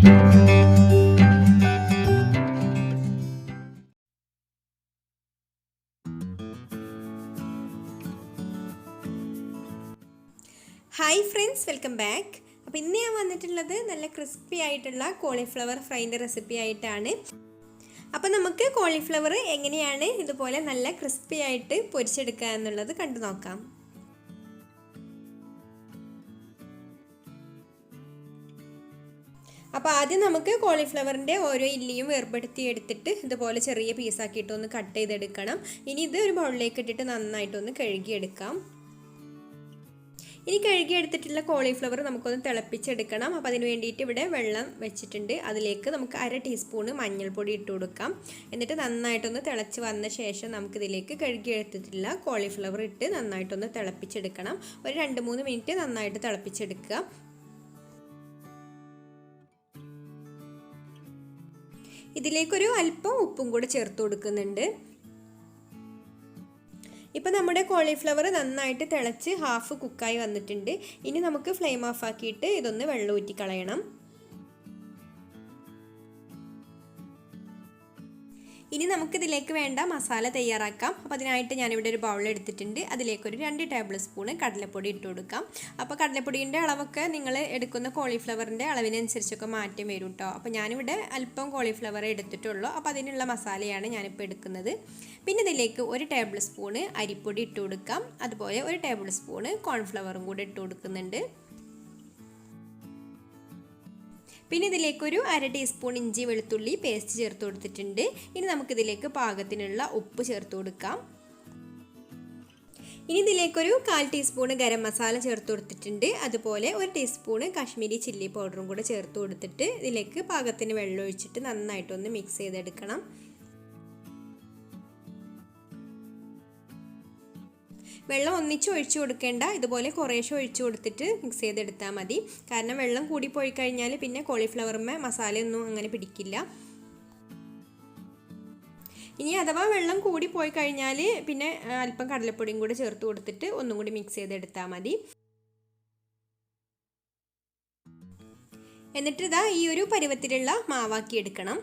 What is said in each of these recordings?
Hi friends, welcome back. അപ്പോൾ ഇന്ന് ഞാൻ വന്നിട്ടുള്ളത് നല്ല ക്രിസ്പി ആയിട്ടുള്ള കോളിഫ്ലവർ ഫ്രൈൻ്റെ റെസിപ്പി ആയിട്ടാണ്. അപ്പോൾ നമുക്ക് കോളിഫ്ലവർ എങ്ങനെയാണ് ഇതുപോലെ നല്ല ക്രിസ്പി ആയിട്ട് പൊരിച്ചെടുക്കുക എന്നുള്ളത് കണ്ടു നോക്കാം. അപ്പോൾ ആദ്യം നമുക്ക് കോളിഫ്ലവറിൻ്റെ ഓരോ ഇല്ലിയും വേർപെടുത്തി എടുത്തിട്ട് ഇതുപോലെ ചെറിയ പീസാക്കിയിട്ടൊന്ന് കട്ട് ചെയ്തെടുക്കണം. ഇനി ഇത് ഒരു ബൗളിലേക്ക് ഇട്ടിട്ട് നന്നായിട്ടൊന്ന് കഴുകിയെടുക്കാം. ഇനി കഴുകിയെടുത്തിട്ടുള്ള കോളിഫ്ലവർ നമുക്കൊന്ന് തിളപ്പിച്ചെടുക്കണം. അപ്പോൾ അതിന് വേണ്ടിയിട്ട് ഇവിടെ വെള്ളം വെച്ചിട്ടുണ്ട്. അതിലേക്ക് നമുക്ക് 1/2 ടീസ്പൂൺ മഞ്ഞൾപ്പൊടി ഇട്ട് കൊടുക്കാം. എന്നിട്ട് നന്നായിട്ടൊന്ന് തിളച്ച് വന്ന ശേഷം നമുക്കിതിലേക്ക് കഴുകിയെടുത്തിട്ടുള്ള കോളിഫ്ലവർ ഇട്ട് നന്നായിട്ടൊന്ന് തിളപ്പിച്ചെടുക്കണം. ഒരു 2-3 മിനിറ്റ് നന്നായിട്ട് തിളപ്പിച്ചെടുക്കുക. ഇതിലേക്കൊരു അല്പം ഉപ്പും കൂടെ ചേർത്ത് കൊടുക്കുന്നുണ്ട്. ഇപ്പോൾ നമ്മുടെ കോളിഫ്ലവർ നന്നായിട്ട് തിളച്ച് ഹാഫ് കുക്കായി വന്നിട്ടുണ്ട്. ഇനി നമുക്ക് ഫ്ലെയിം ഓഫ് ആക്കിയിട്ട് ഇതൊന്ന് വെള്ളം ഊറ്റി കളയണം. ഇനി നമുക്കിതിലേക്ക് വേണ്ട മസാല തയ്യാറാക്കാം. അപ്പോൾ അതിനായിട്ട് ഞാനിവിടെ ഒരു ബൗൾ എടുത്തിട്ടുണ്ട്. അതിലേക്കൊരു 2 ടേബിൾ സ്പൂൺ കടലപ്പൊടി ഇട്ട് കൊടുക്കാം. അപ്പോൾ കടലപ്പൊടിൻ്റെ അളവൊക്കെ നിങ്ങൾ എടുക്കുന്ന കോളിഫ്ലവറിൻ്റെ അളവിനനുസരിച്ചൊക്കെ മാറ്റം വരും കേട്ടോ. അപ്പോൾ ഞാനിവിടെ അല്പം കോളിഫ്ലവർ എടുത്തിട്ടുള്ളൂ. അപ്പോൾ അതിനുള്ള മസാലയാണ് ഞാനിപ്പോൾ എടുക്കുന്നത്. പിന്നെ ഇതിലേക്ക് 1 ടേബിൾ സ്പൂൺ അരിപ്പൊടി ഇട്ട് കൊടുക്കാം. അതുപോലെ 1 ടേബിൾ സ്പൂൺ കോൺഫ്ലവറും കൂടെ ഇട്ട് കൊടുക്കുന്നുണ്ട്. പിന്നെ ഇതിലേക്കൊരു 1/2 ടീസ്പൂൺ ഇഞ്ചി വെളുത്തുള്ളി പേസ്റ്റ് ചേർത്ത് കൊടുത്തിട്ടുണ്ട്. ഇനി നമുക്കിതിലേക്ക് പാകത്തിനുള്ള ഉപ്പ് ചേർത്ത് കൊടുക്കാം. ഇനി ഇതിലേക്കൊരു 1/4 ടീസ്പൂൺ ഗരം മസാല ചേർത്ത് കൊടുത്തിട്ടുണ്ട്. അതുപോലെ 1 ടീസ്പൂൺ കശ്മീരി ചില്ലി പൗഡറും കൂടെ ചേർത്ത് കൊടുത്തിട്ട് ഇതിലേക്ക് പാകത്തിന് വെള്ളം ഒഴിച്ചിട്ട് നന്നായിട്ടൊന്ന് മിക്സ് ചെയ്തെടുക്കണം. വെള്ളം ഒന്നിച്ച് ഒഴിച്ചു കൊടുക്കേണ്ട, ഇതുപോലെ കുറേശ്ശെ ഒഴിച്ചു കൊടുത്തിട്ട് മിക്സ് ചെയ്തെടുത്താൽ മതി. കാരണം വെള്ളം കൂടി പോയി കഴിഞ്ഞാൽ പിന്നെ കോളിഫ്ലവറിന്മേൽ മസാലയൊന്നും അങ്ങനെ പിടിക്കില്ല. ഇനി അഥവാ വെള്ളം കൂടി പോയി കഴിഞ്ഞാൽ പിന്നെ അല്പം കടലപ്പൊടിയും കൂടി ചേർത്ത് കൊടുത്തിട്ട് ഒന്നും കൂടി മിക്സ് ചെയ്തെടുത്താൽ മതി. എന്നിട്ട് ഇതാ ഈ ഒരു പരുവത്തിലുള്ള മാവാക്കി എടുക്കണം.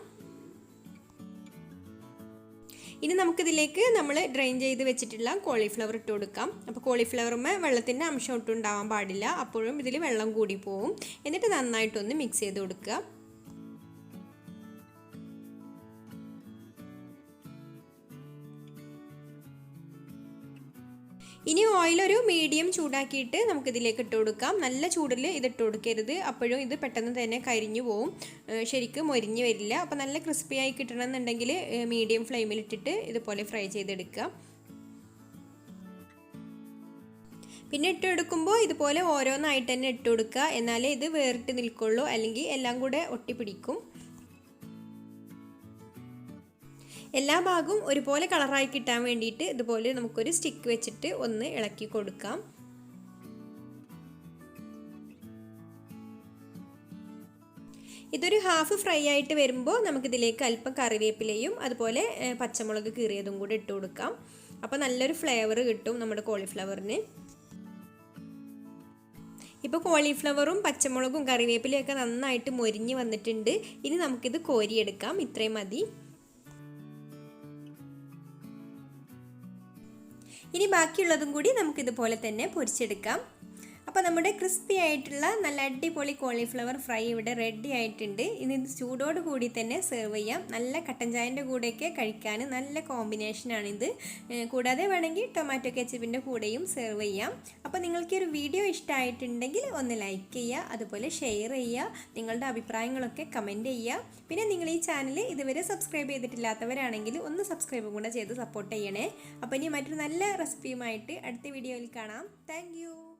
ഇനി നമുക്കിതിലേക്ക് നമ്മൾ ഡ്രെയിൻ ചെയ്ത് വെച്ചിട്ടുള്ള കോളിഫ്ലവർ ഇട്ട് കൊടുക്കാം. അപ്പോൾ കോളിഫ്ലവറുമേ വെള്ളത്തിൻ്റെ അംശം ഒട്ടും ഉണ്ടാവാൻ പാടില്ല. അപ്പോഴും ഇതിൽ വെള്ളം കൂടി പോവും. എന്നിട്ട് നന്നായിട്ടൊന്ന് മിക്സ് ചെയ്ത് കൊടുക്കുക. ഇനി ഓയിൽ ഒരു മീഡിയം ചൂടാക്കിയിട്ട് നമുക്കിതിലേക്ക് ഇട്ട് കൊടുക്കാം. നല്ല ചൂടിൽ ഇതിട്ട് കൊടുക്കരുത്, അപ്പോഴും ഇത് പെട്ടെന്ന് തന്നെ കരിഞ്ഞു പോവും, ശരിക്കും മൊരിഞ്ഞ് വരില്ല. അപ്പോൾ നല്ല ക്രിസ്പി ആയി കിട്ടണമെന്നുണ്ടെങ്കിൽ മീഡിയം ഫ്ലെയിമിൽ ഇട്ടിട്ട് ഇതുപോലെ ഫ്രൈ ചെയ്തെടുക്കുക. പിന്നെ ഇട്ട് കൊടുക്കുമ്പോൾ ഇതുപോലെ ഓരോന്നായിട്ട് തന്നെ ഇട്ട് കൊടുക്കുക. എന്നാലേ ഇത് വേറിട്ട് നിൽക്കുള്ളൂ, അല്ലെങ്കിൽ എല്ലാം കൂടെ ഒട്ടിപ്പിടിക്കും. എല്ലാ ഭാഗവും ഒരുപോലെ കളറായി കിട്ടാൻ വേണ്ടിയിട്ട് ഇതുപോലെ നമുക്കൊരു സ്റ്റിക്ക് വെച്ചിട്ട് ഒന്ന് ഇളക്കി കൊടുക്കാം. ഇതൊരു ഹാഫ് ഫ്രൈ ആയിട്ട് വരുമ്പോൾ നമുക്കിതിലേക്ക് അല്പം കറിവേപ്പിലയും അതുപോലെ പച്ചമുളക് കീറിയതും കൂടി ഇട്ട് കൊടുക്കാം. അപ്പോൾ നല്ലൊരു ഫ്ലേവർ കിട്ടും നമ്മുടെ കോളിഫ്ലവറിന്. ഇപ്പോൾ കോളിഫ്ലവറും പച്ചമുളകും കറിവേപ്പിലയൊക്കെ നന്നായിട്ട് മൊരിഞ്ഞ് വന്നിട്ടുണ്ട്. ഇനി നമുക്കിത് കോരിയെടുക്കാം. ഇത്രയും മതി. ഇനി ബാക്കിയുള്ളതും കൂടി നമുക്കിതുപോലെ തന്നെ പൊരിച്ചെടുക്കാം. അപ്പോൾ നമ്മുടെ ക്രിസ്പി ആയിട്ടുള്ള നല്ല അടിപൊളി കോളിഫ്ലവർ ഫ്രൈ ഇവിടെ റെഡി ആയിട്ടുണ്ട്. ഇനി ഇത് ചൂടോട് കൂടി തന്നെ സെർവ് ചെയ്യാം. നല്ല കട്ടൻ ചായൻ്റെ കൂടെയൊക്കെ കഴിക്കാൻ നല്ല കോമ്പിനേഷനാണിത്. കൂടാതെ വേണമെങ്കിൽ ടൊമാറ്റോ കെച്ചപ്പിൻ്റെ കൂടെയും സെർവ് ചെയ്യാം. അപ്പോൾ നിങ്ങൾക്ക് ഈ ഒരു വീഡിയോ ഇഷ്ടമായിട്ടുണ്ടെങ്കിൽ ഒന്ന് ലൈക്ക് ചെയ്യുക, അതുപോലെ ഷെയർ ചെയ്യുക, നിങ്ങളുടെ അഭിപ്രായങ്ങളൊക്കെ കമൻറ്റ് ചെയ്യുക. പിന്നെ നിങ്ങൾ ഈ ചാനൽ ഇതുവരെ സബ്സ്ക്രൈബ് ചെയ്തിട്ടില്ലാത്തവരാണെങ്കിൽ ഒന്ന് സബ്സ്ക്രൈബും കൂടെ ചെയ്ത് സപ്പോർട്ട് ചെയ്യണേ. അപ്പോൾ ഇനി മറ്റൊരു നല്ല റെസിപ്പിയുമായിട്ട് അടുത്ത വീഡിയോയിൽ കാണാം. താങ്ക്